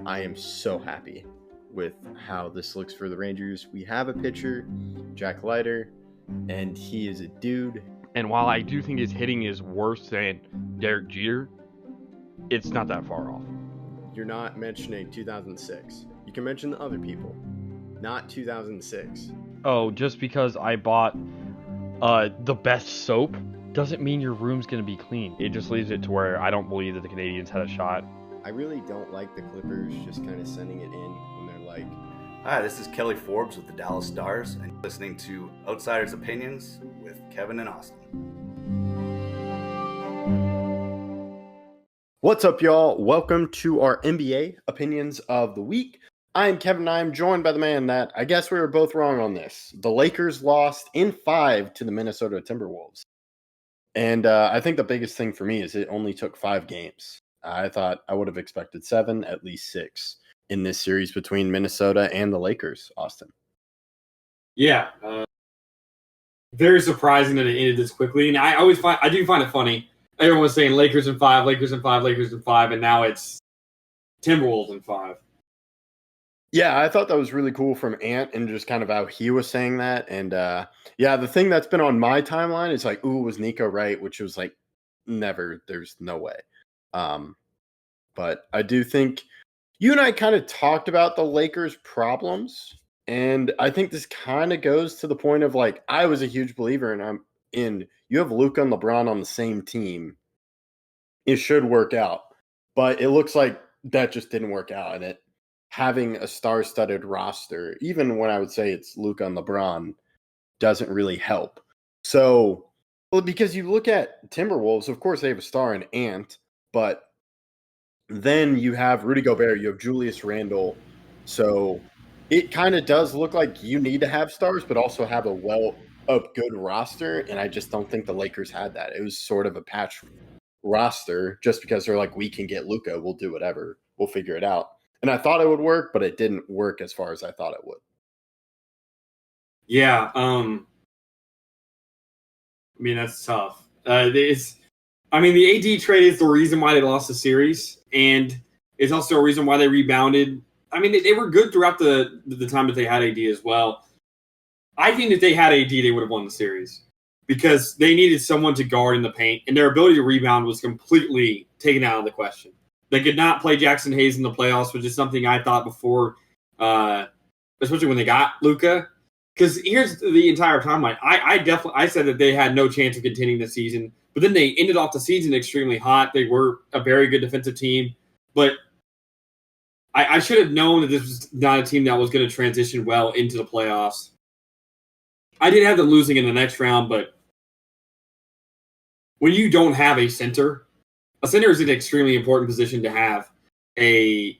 I am so happy with how this looks for the Rangers. We have a pitcher, Jack Leiter, and he is a dude. And while I do think his hitting is worse than Derek Jeter, it's not that far off. You're not mentioning 2006. You can mention the other people, not 2006. Oh, just because I bought the best soap doesn't mean your room's going to be clean. It just leaves it to where I don't believe that the Canadians had a shot. I really don't like the Clippers just kind of sending it in when they're like... Hi, this is Kelly Forbes with the Dallas Stars, and you're listening to Outsiders Opinions with Kevin and Austin. What's up, y'all? Welcome to our NBA Opinions of the Week. I'm Kevin, and I'm joined by the man that I guess we were both wrong on this. The Lakers lost in 5 to the Minnesota Timberwolves. And I think the biggest thing for me is it only took 5 games. I thought I would have expected 7, at least 6 in this series between Minnesota and the Lakers, Austin. Yeah. Very surprising that it ended this quickly. And I do find it funny. Everyone was saying Lakers in 5, Lakers in 5, Lakers in 5, and now it's Timberwolves in 5. Yeah, I thought that was really cool from Ant and just kind of how he was saying that. And yeah, the thing that's been on my timeline is like, ooh, was Nico right? Which was like, never, there's no way. But I do think you and I kind of talked about the Lakers' problems. And I think this kind of goes to the point of like, I was a huge believer and you have Luka and LeBron on the same team. It should work out. But it looks like that just didn't work out. And having a star-studded roster, even when I would say it's Luka and LeBron, doesn't really help. So, well, because you look at Timberwolves, of course they have a star in Ant, but then you have Rudy Gobert, you have Julius Randle. So it kind of does look like you need to have stars, but also have a good roster. And I just don't think the Lakers had that. It was sort of a patch roster just because they're like, we can get Luka, we'll do whatever, we'll figure it out. And I thought it would work, but it didn't work as far as I thought it would. Yeah, I mean, that's tough. The AD trade is the reason why they lost the series, and it's also a reason why they rebounded. I mean, they were good throughout the time that they had AD as well. I think if they had AD, they would have won the series because they needed someone to guard in the paint, and their ability to rebound was completely taken out of the question. They could not play Jackson Hayes in the playoffs, which is something I thought before, especially when they got Luka. Because here's the entire timeline. I said that they had no chance of contending this season, but then they ended off the season extremely hot. They were a very good defensive team, but I should have known that this was not a team that was going to transition well into the playoffs. I did have them losing in the next round, but when you don't have a center is an extremely important position to have a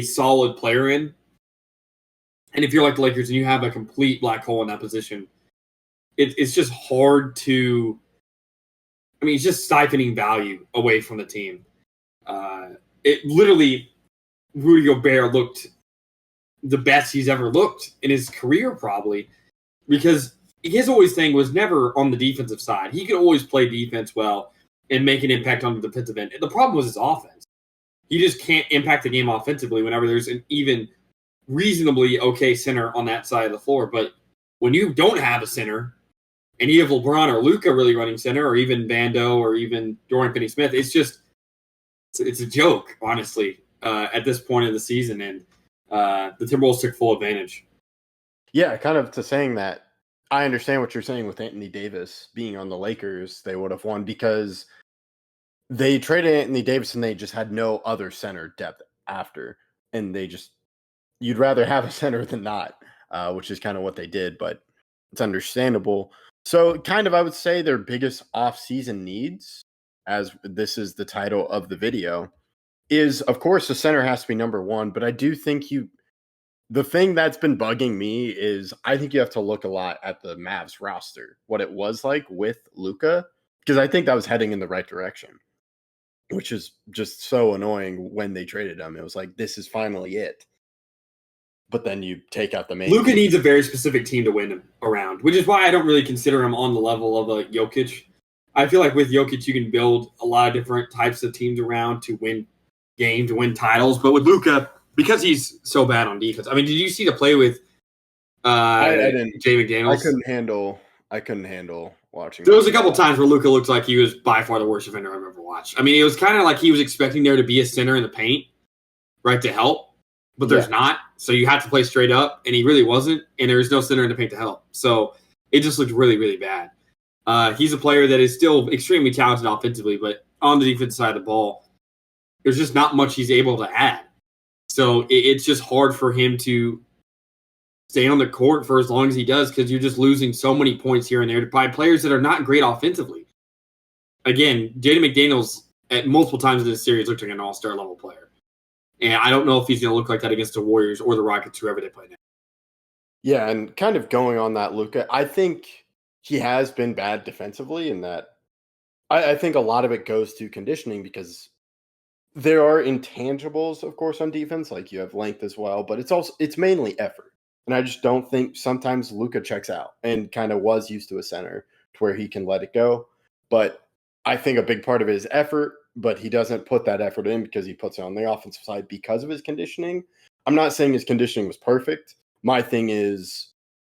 solid player in. And if you're like the Lakers and you have a complete black hole in that position, it's just hard to – I mean, it's just siphoning value away from the team. It literally – Rudy Gobert looked the best he's ever looked in his career probably because his always thing was never on the defensive side. He could always play defense well and make an impact on the defensive end. The problem was his offense. He just can't impact the game offensively whenever there's an even reasonably okay center on that side of the floor. But when you don't have a center and you have LeBron or Luka really running center or even Vando or even Dorian Finney-Smith, it's a joke, honestly, at this point of the season. And the Timberwolves took full advantage. Yeah, kind of to saying that, I understand what you're saying with Anthony Davis being on the Lakers. They would have won because they traded Anthony Davis and they just had no other center depth after. And you'd rather have a center than not, which is kind of what they did, but it's understandable. So kind of, I would say their biggest off-season needs, as this is the title of the video, is, of course, the center has to be number one, but I do think the thing that's been bugging me is I think you have to look a lot at the Mavs roster, what it was like with Luka, because I think that was heading in the right direction, which is just so annoying when they traded him. It was like, this is finally it. But then you take out the main. Luka needs a very specific team to win him around, which is why I don't really consider him on the level of a Jokic. I feel like with Jokic, you can build a lot of different types of teams around to win game to win titles. But with Luka, because he's so bad on defense, I mean, did you see the play with I didn't. Jay McDaniels? I couldn't handle watching. There was a couple times where Luka looked like he was by far the worst defender I've ever watched. I mean, it was kind of like he was expecting there to be a center in the paint, right, to help, but there's not. So you have to play straight up, and he really wasn't, and there's no center in the paint to help. So it just looked really, really bad. He's a player that is still extremely talented offensively, but on the defensive side of the ball, there's just not much he's able to add. So it's just hard for him to stay on the court for as long as he does because you're just losing so many points here and there by players that are not great offensively. Again, Jaden McDaniels at multiple times in this series looked like an all-star level player. And I don't know if he's going to look like that against the Warriors or the Rockets, whoever they play now. Yeah, and kind of going on that, Luka, I think he has been bad defensively in that I think a lot of it goes to conditioning because there are intangibles, of course, on defense. Like you have length as well, but it's mainly effort. And I just don't think sometimes Luka checks out and kind of was used to a center to where he can let it go. But I think a big part of it is effort, but he doesn't put that effort in because he puts it on the offensive side because of his conditioning. I'm not saying his conditioning was perfect. My thing is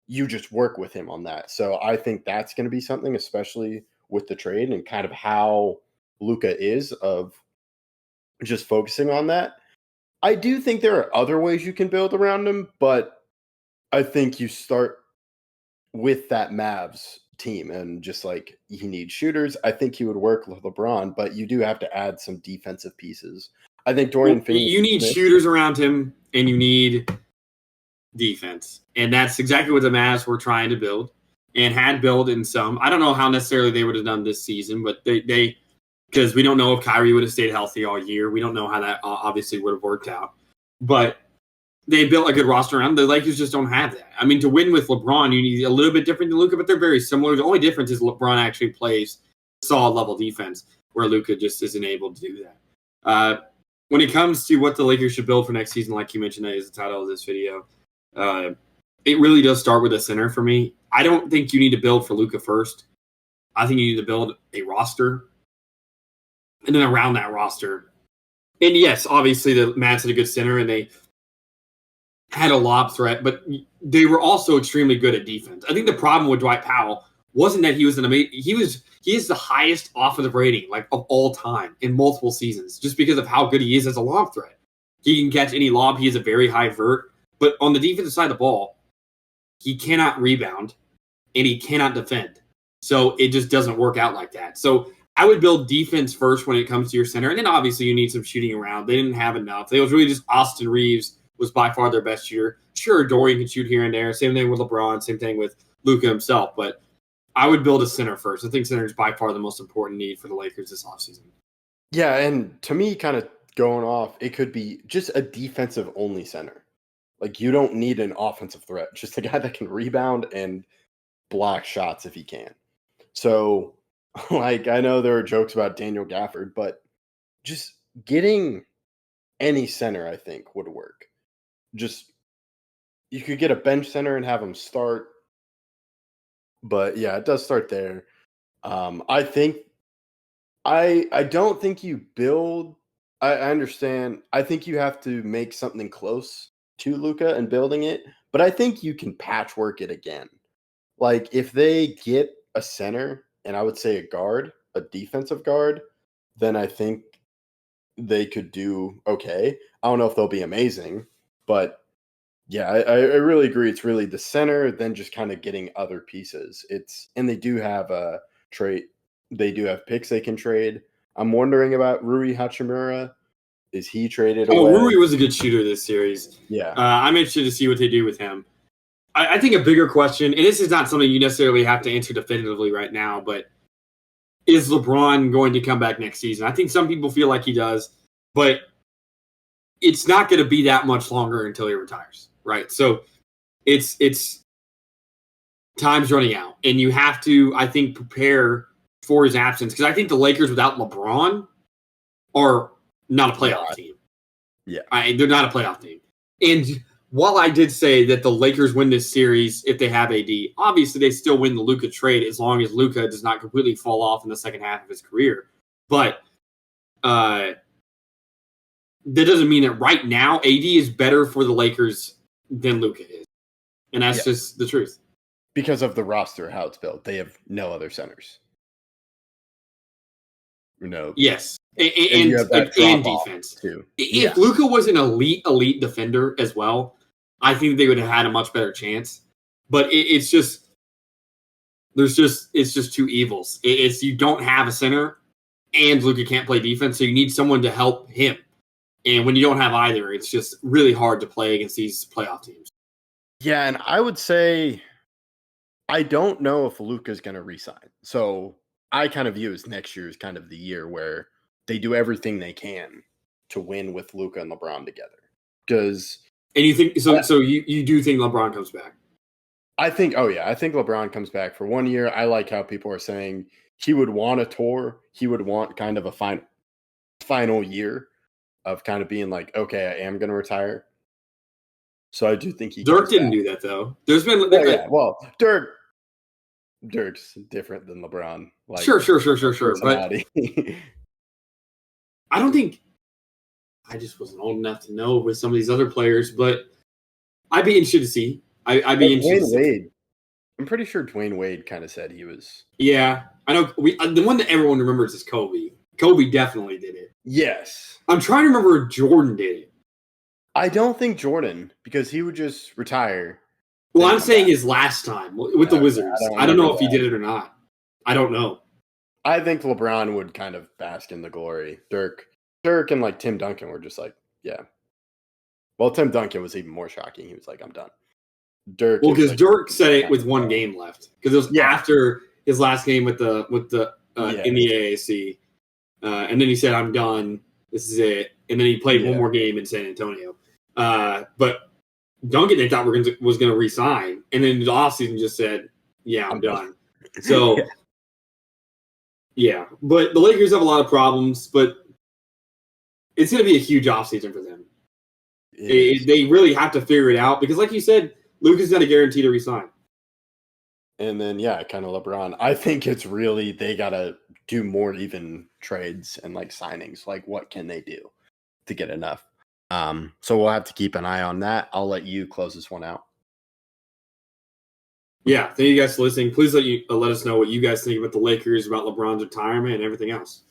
you just work with him on that. So I think that's going to be something, especially with the trade and kind of how Luka is of just focusing on that. I do think there are other ways you can build around him, but I think you start with that Mavs team and just like he needs shooters. I think he would work with LeBron, but you do have to add some defensive pieces. I think Dorian Finney. You need shooters around him and you need defense. And that's exactly what the Mavs were trying to build and had built in some. I don't know how necessarily they would have done this season, but they because we don't know if Kyrie would have stayed healthy all year. We don't know how that obviously would have worked out. But they built a good roster around. The Lakers just don't have that. I mean, to win with LeBron, you need a little bit different than Luka, but they're very similar. The only difference is LeBron actually plays solid level defense, where Luka just isn't able to do that. When it comes to what the Lakers should build for next season, like you mentioned, that is the title of this video. It really does start with a center for me. I don't think you need to build for Luka first. I think you need to build a roster, and then around that roster. And yes, obviously the Mavs had a good center, and they had a lob threat, but they were also extremely good at defense. I think the problem with Dwight Powell wasn't that he was an amazing. He is the highest offensive rating of all time in multiple seasons, just because of how good he is as a lob threat. He can catch any lob. He has a very high vert, but on the defensive side of the ball, he cannot rebound and he cannot defend. So it just doesn't work out like that. So I would build defense first when it comes to your center, and then obviously you need some shooting around. They didn't have enough. It was really just Austin Reeves was by far their best shooter. Sure, Dorian can shoot here and there. Same thing with LeBron. Same thing with Luka himself. But I would build a center first. I think center is by far the most important need for the Lakers this offseason. Yeah, and to me, kind of going off, it could be just a defensive-only center. Like, you don't need an offensive threat. Just a guy that can rebound and block shots if he can. So, like, I know there are jokes about Daniel Gafford, but just getting any center, I think, would work. Just, you could get a bench center and have him start. But, yeah, it does start there. I think I don't think you build. I understand. I think you have to make something close to Luka and building it, but I think you can patchwork it again. Like if they get a center and I would say a guard, a defensive guard, then I think they could do okay. I don't know if they'll be amazing, but yeah, I really agree. It's really the center, then just kind of getting other pieces. And they do have a trade. They do have picks they can trade. I'm wondering about Rui Hachimura. Is he traded away? Rui was a good shooter this series. Yeah. I'm interested to see what they do with him. I think a bigger question, and this is not something you necessarily have to answer definitively right now, but is LeBron going to come back next season? I think some people feel like he does, but it's not going to be that much longer until he retires, right? So it's time's running out, and you have to, I think, prepare for his absence, because I think the Lakers without LeBron are not a playoff team. Yeah. They're not a playoff team. And while I did say that the Lakers win this series if they have AD, obviously they still win the Luka trade as long as Luka does not completely fall off in the second half of his career. But that doesn't mean that right now AD is better for the Lakers than Luka is. And that's just the truth. Because of the roster, how it's built. They have no other centers. No. Yes. you And have that and drop-off, defense. too. If Luka was an elite defender as well, I think they would have had a much better chance. But it's just two evils. It's you don't have a center, and Luka can't play defense, so you need someone to help him. And when you don't have either, it's just really hard to play against these playoff teams. Yeah, and I would say I don't know if Luka's going to resign. So I kind of view as next year as kind of the year where they do everything they can to win with Luka and LeBron together. Because and you think so? So you do think LeBron comes back? I think LeBron comes back for 1 year. I like how people are saying he would want a tour. He would want kind of a final year of kind of being like, okay, I am going to retire. So I do think Dirk didn't do that though. There's been well, Dirk's different than LeBron. Like, sure. But I don't think I just wasn't old enough to know with some of these other players, but I'd be interested to see. I'd be interested to see. Wade. I'm pretty sure Dwayne Wade kind of said he was. Yeah, I know. The one that everyone remembers is Kobe. Kobe definitely did it. Yes. I'm trying to remember if Jordan did it. I don't think Jordan, because he would just retire. Well, I'm saying his last time with the Wizards. I don't know if he did it or not. I don't know. I think LeBron would kind of bask in the glory. Dirk and like Tim Duncan were just like, yeah. Well, Tim Duncan was even more shocking. He was like, I'm done. Dirk. Well, because Dirk said it with 1 game left. Because it was after his last game with the in the AAC. And then he said, I'm done. This is it. And then he played one more game in San Antonio. But Duncan, they thought was going to resign. And then the offseason just said, yeah, I'm done. So, yeah. But the Lakers have a lot of problems, but it's going to be a huge offseason for them. They really have to figure it out because, like you said, Luka's got a guarantee to resign. And then, kind of LeBron. I think it's really they got to do more even trades and like signings. Like, what can they do to get enough? So we'll have to keep an eye on that. I'll let you close this one out. Yeah, thank you guys for listening. Please let us know what you guys think about the Lakers, about LeBron's retirement, and everything else.